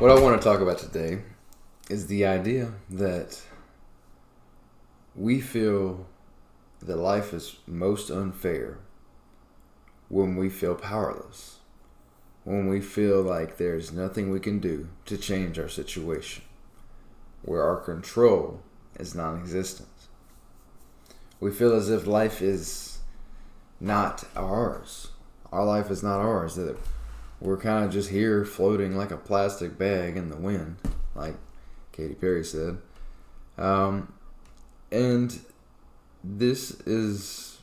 What I want to talk about today is the idea that we feel that life is most unfair when we feel powerless, when we feel like there's nothing we can do to change our situation, where our control is non-existent. We feel as if life is not ours. Our life is not ours, that we're kind of just here floating like a plastic bag in the wind, like Katy Perry said. And this is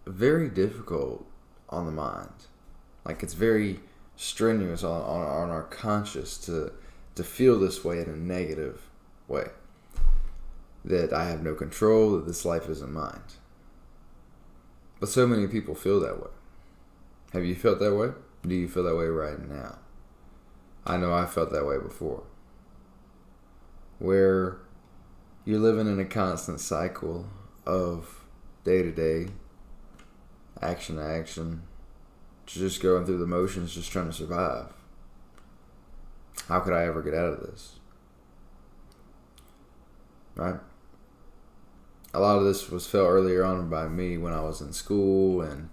very difficult on the mind. Like, it's very strenuous on our conscious to feel this way in a negative way. That I have no control, that this life isn't mine. But so many people feel that way. Have you felt that way? Do you feel that way right now? I know I felt that way before. Where you're living in a constant cycle of day to day, action to action, just going through the motions, just trying to survive. How could I ever get out of this? Right? A lot of this was felt earlier on by me when I was in school and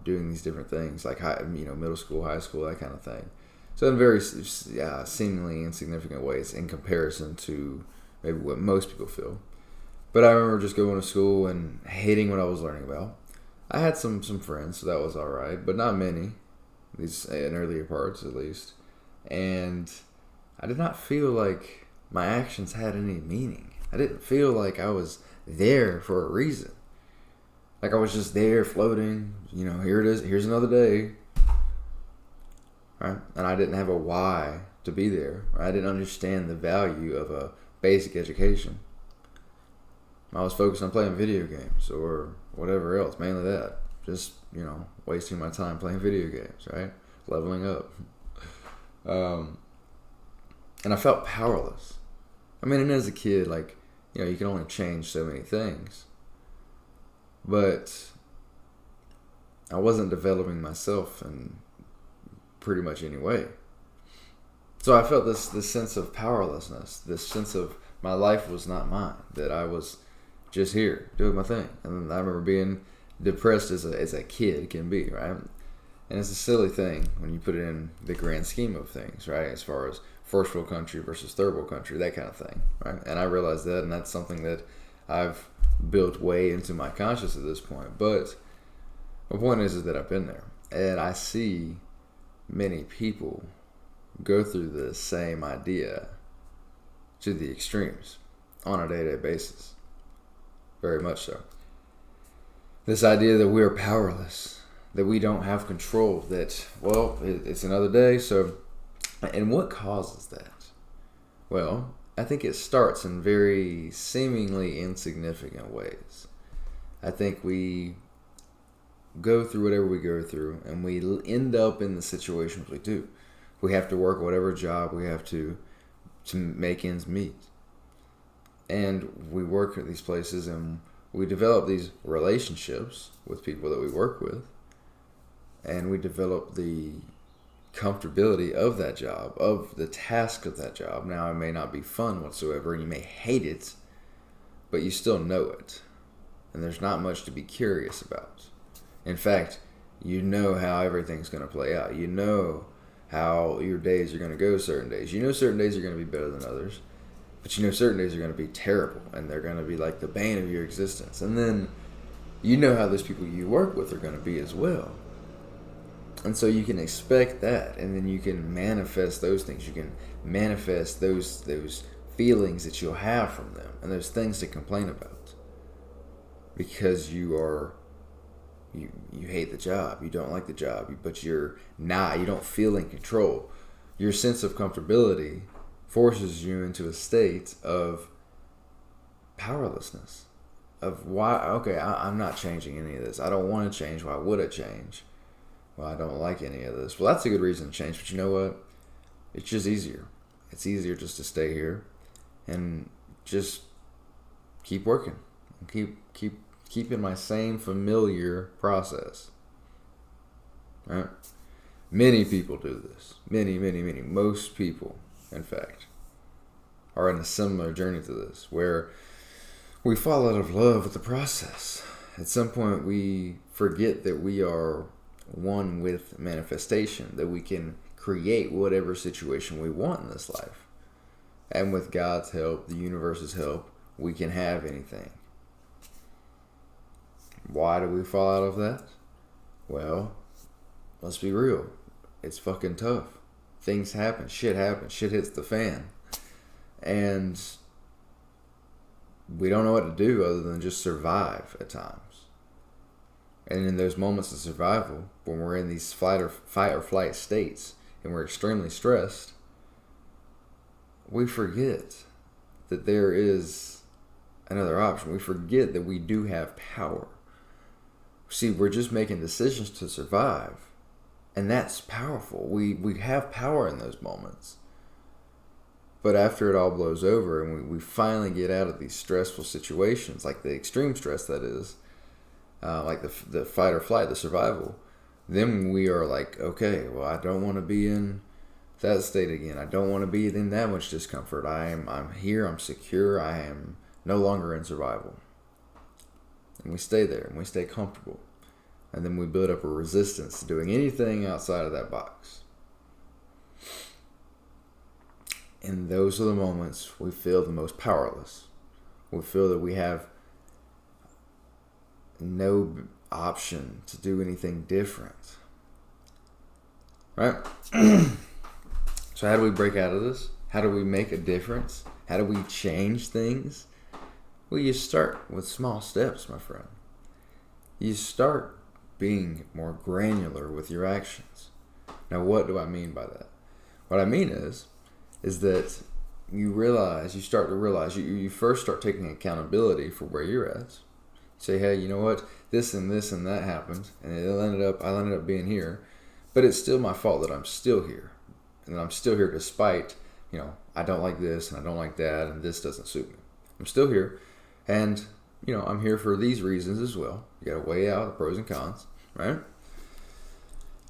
doing these different things like middle school, high school, that kind of thing. So in very seemingly insignificant ways in comparison to maybe what most people feel. But I remember just going to school and hating what I was learning about. I had some friends, so that was all right, but not many. These in earlier parts, at least. And I did not feel like my actions had any meaning. I didn't feel like I was there for a reason. Like I was just there floating, here it is, here's another day. Right? And I didn't have a why to be there. Right? I didn't understand the value of a basic education. I was focused on playing video games or whatever else, mainly that. Just, wasting my time playing video games, right? Leveling up. And I felt powerless. I mean, and as a kid, you can only change so many things. But I wasn't developing myself in pretty much any way. So I felt this sense of powerlessness, this sense of my life was not mine, that I was just here doing my thing. And I remember being depressed as a kid can be, right? And it's a silly thing when you put it in the grand scheme of things, right? As far as first world country versus third world country, that kind of thing, right? And I realized that, and that's something that I've built way into my conscious at this point. But my point is that I've been there, and I see many people go through the same idea to the extremes on a day-to-day basis. Very much so. This idea that we're powerless, that we don't have control, that, it's another day, so... And what causes that? Well, I think it starts in very seemingly insignificant ways. I think we go through whatever we go through, and we end up in the situations we do. We have to work whatever job we have to make ends meet. And we work at these places, and we develop these relationships with people that we work with, and we develop the comfortability of that job, of the task of that job. Now, it may not be fun whatsoever, and you may hate it, but you still know it. And there's not much to be curious about. In fact, you know how everything's going to play out. You know how your days are going to go certain days. You know certain days are going to be better than others, but you know certain days are going to be terrible, and they're going to be like the bane of your existence. And then you know how those people you work with are going to be as well. And so you can expect that, and then you can manifest those things. You can manifest those feelings that you'll have from them, and those things to complain about, because you hate the job, you don't like the job, but you don't feel in control. Your sense of comfortability forces you into a state of powerlessness. Of I'm not changing any of this. I don't want to change. Why would I change? Well, I don't like any of this. Well, that's a good reason to change, but you know what? It's just easier. It's easier just to stay here and just keep working. Keep in my same familiar process. Right? Many people do this. Many, many, many. Most people, in fact, are in a similar journey to this, where we fall out of love with the process. At some point, we forget that we are one with manifestation, that we can create whatever situation we want in this life. And with God's help, the universe's help, we can have anything. Why do we fall out of that? Well, let's be real. It's fucking tough. Things happen. Shit happens. Shit hits the fan. And we don't know what to do other than just survive at times. And in those moments of survival, when we're in these fight or flight states and we're extremely stressed, we forget that there is another option. We forget that we do have power. See, we're just making decisions to survive. And that's powerful. We have power in those moments. But after it all blows over and we finally get out of these stressful situations, like the extreme stress that is, like the fight or flight, the survival, then we are like, okay, well, I don't want to be in that state again. I don't want to be in that much discomfort. I'm here, I'm secure, I am no longer in survival. And we stay there and we stay comfortable. And then we build up a resistance to doing anything outside of that box. And those are the moments we feel the most powerless. We feel that we have no option to do anything different. Right? So how do we break out of this? How do we make a difference? How do we change things? Well, you start with small steps, my friend. You start being more granular with your actions. Now, what do I mean by that? What I mean is that you start to realize, you first start taking accountability for where you're at. Say, hey, you know what? This and this and that happened, and I ended up being here, but it's still my fault that I'm still here. And that I'm still here despite, I don't like this and I don't like that and this doesn't suit me. I'm still here, and, I'm here for these reasons as well. You got to weigh out the pros and cons, right?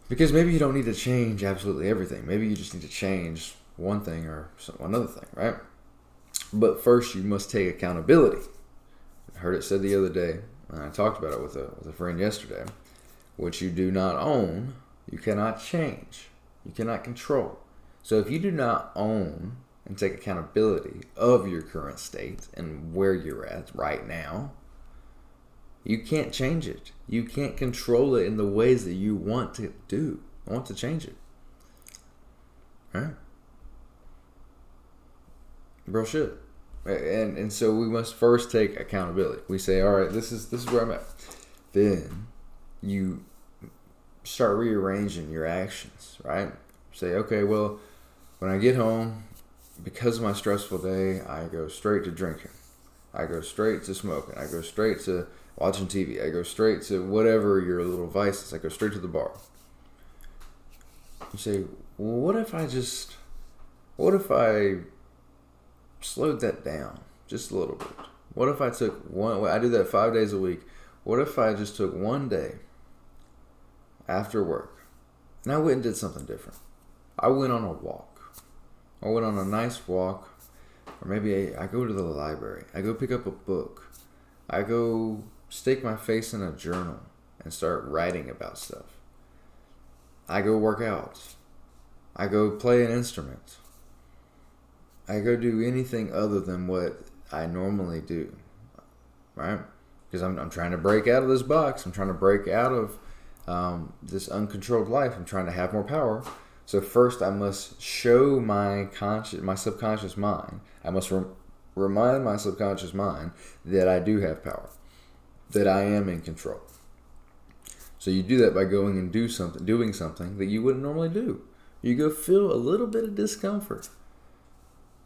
Because maybe you don't need to change absolutely everything. Maybe you just need to change one thing or another thing, right? But first, you must take accountability. I heard it said the other day, and I talked about it with a friend yesterday. What you do not own, you cannot change. You cannot control. So if you do not own and take accountability of your current state and where you're at right now, you can't change it. You can't control it in the ways that you want to do. Want to change it. Right? Real shit. And so we must first take accountability. We say, all right, this is where I'm at. Then you start rearranging your actions, right? Say, okay, well, when I get home, because of my stressful day, I go straight to drinking. I go straight to smoking. I go straight to watching TV. I go straight to whatever your little vice is. I go straight to the bar. You say, well, what if I slowed that down just a little bit? What if I took I do that 5 days a week. What if I just took one day after work and I went and did something different? I went on a walk. I went on a nice walk, or maybe I go to the library. I go pick up a book. I go stick my face in a journal and start writing about stuff. I go work out. I go play an instrument. I go do anything other than what I normally do, right? Because I'm trying to break out of this box. I'm trying to break out of this uncontrolled life. I'm trying to have more power. So first, I must show my subconscious mind. I must remind my subconscious mind that I do have power, that I am in control. So you do that by going and doing something that you wouldn't normally do. You go feel a little bit of discomfort.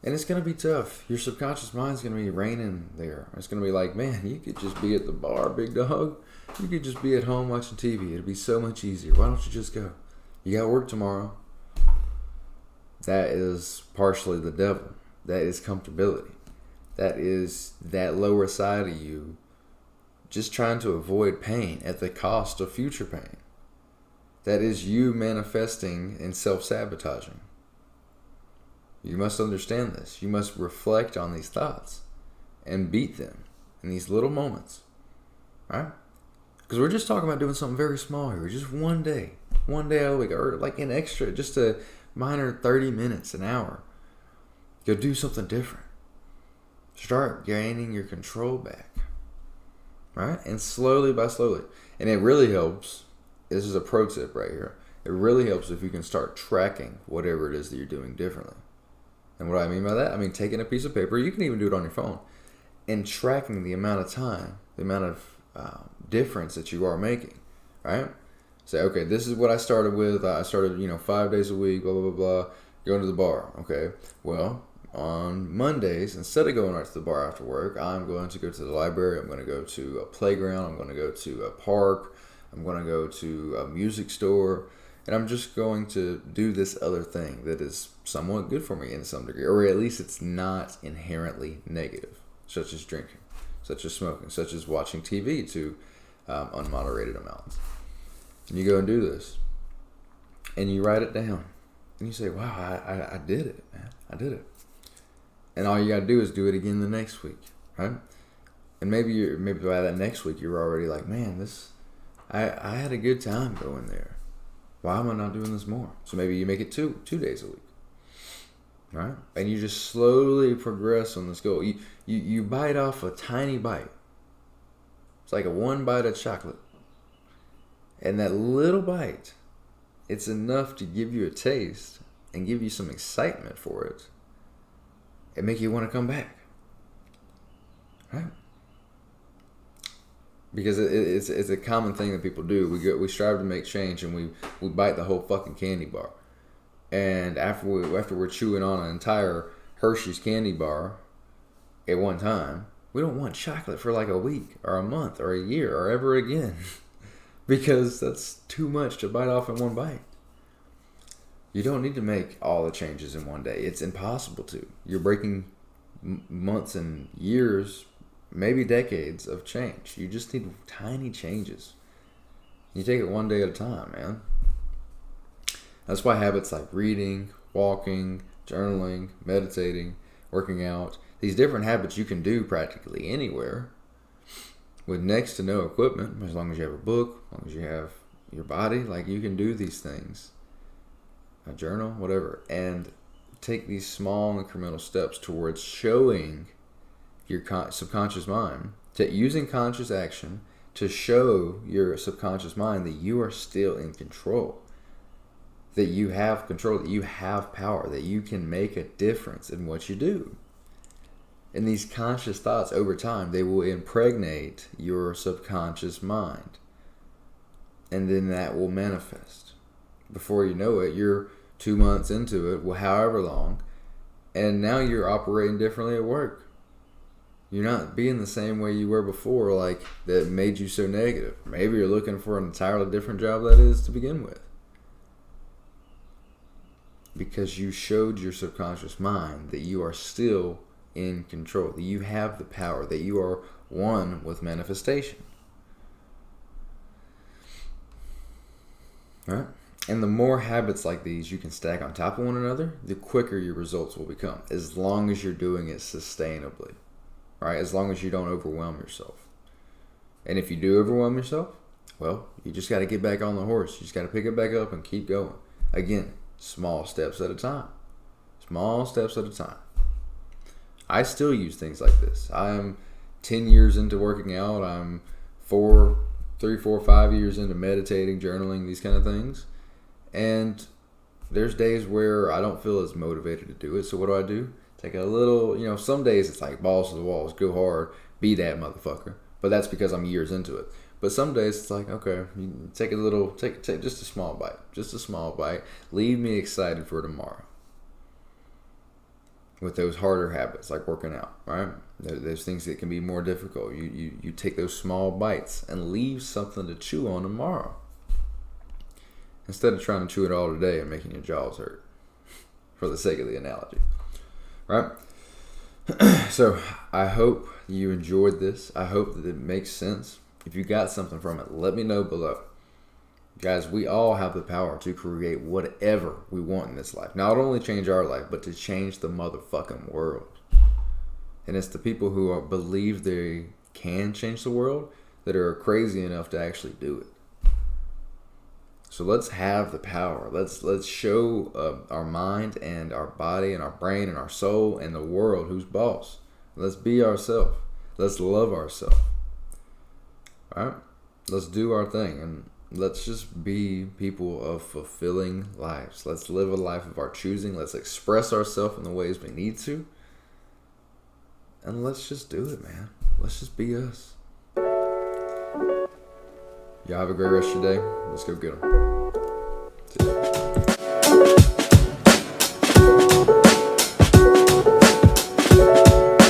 And it's going to be tough. Your subconscious mind's going to be reigning there. It's going to be like, man, you could just be at the bar, big dog. You could just be at home watching TV. It'd be so much easier. Why don't you just go? You got work tomorrow. That is partially the devil. That is comfortability. That is that lower side of you just trying to avoid pain at the cost of future pain. that is you manifesting and self-sabotaging. You must understand this. You must reflect on these thoughts and beat them in these little moments, right? Because we're just talking about doing something very small here. Just one day out of the week, or like an extra, just a minor 30 minutes, an hour. Go do something different. Start gaining your control back, right? And slowly by slowly. And it really helps. This is a pro tip right here. It really helps if you can start tracking whatever it is that you're doing differently. And what I mean by that, I mean taking a piece of paper, you can even do it on your phone, and tracking the amount of time, the amount of difference that you are making, right? Say, okay, this is what I started with. I started, 5 days a week, blah, blah, blah, blah, going to the bar. Okay, well, on Mondays, instead of going right to the bar after work, I'm going to go to the library. I'm going to go to a playground. I'm going to go to a park. I'm going to go to a music store. And I'm just going to do this other thing that is somewhat good for me in some degree, or at least it's not inherently negative, such as drinking, such as smoking, such as watching TV to unmoderated amounts. And you go and do this, and you write it down, and you say, wow, I did it, man. I did it. And all you got to do is do it again the next week, right? And maybe by that next week, you're already like, man, I had a good time going there. Why am I not doing this more? So maybe you make it two days a week, right? And you just slowly progress on this goal. You bite off a tiny bite. It's like a one bite of chocolate. And that little bite, it's enough to give you a taste and give you some excitement for it and make you want to come back, right? Because it's a common thing that people do. We strive to make change, and we bite the whole fucking candy bar. And after we're chewing on an entire Hershey's candy bar at one time, we don't want chocolate for like a week or a month or a year or ever again, because that's too much to bite off in one bite. You don't need to make all the changes in one day. It's impossible to. You're breaking months and years, maybe decades of change. You just need tiny changes. You take it one day at a time, man. That's why habits like reading, walking, journaling, meditating, working out, these different habits you can do practically anywhere with next to no equipment, as long as you have a book, as long as you have your body, like you can do these things. A journal, whatever, and take these small incremental steps towards showing your subconscious mind, to using conscious action to show your subconscious mind that you are still in control, that you have control, that you have power, that you can make a difference in what you do. And these conscious thoughts over time, they will impregnate your subconscious mind, and then that will manifest. Before you know it, you're 2 months into it, well, however long, and now you're operating differently at work. You're not being the same way you were before, like that made you so negative. Maybe you're looking for an entirely different job that is to begin with, because you showed your subconscious mind that you are still in control, that you have the power, that you are one with manifestation. All right? And the more habits like these you can stack on top of one another, the quicker your results will become, as long as you're doing it sustainably, right? As long as you don't overwhelm yourself. And if you do overwhelm yourself, well, you just got to get back on the horse. You just got to pick it back up and keep going. Again, small steps at a time. Small steps at a time. I still use things like this. I'm 10 years into working out. I'm 3, 4, 5 years into meditating, journaling, these kind of things. And there's days where I don't feel as motivated to do it. So what do? Take a little, some days it's like balls to the walls, go hard, be that motherfucker. But that's because I'm years into it. But some days it's like, okay, you take just a small bite. Leave me excited for tomorrow. With those harder habits like working out, right? There's things that can be more difficult. You take those small bites and leave something to chew on tomorrow, instead of trying to chew it all today and making your jaws hurt, for the sake of the analogy, right? So I hope you enjoyed this. I hope that it makes sense. If you got something from it, let me know below. Guys, we all have the power to create whatever we want in this life. Not only change our life, but to change the motherfucking world. And it's the people who believe they can change the world that are crazy enough to actually do it. So let's have the power. Let's show our mind and our body and our brain and our soul and the world who's boss. Let's be ourselves. Let's love ourselves. All right? Let's do our thing, and let's just be people of fulfilling lives. Let's live a life of our choosing. Let's express ourselves in the ways we need to. And let's just do it, man. Let's just be us. Y'all have a great rest of your day. Let's go get them.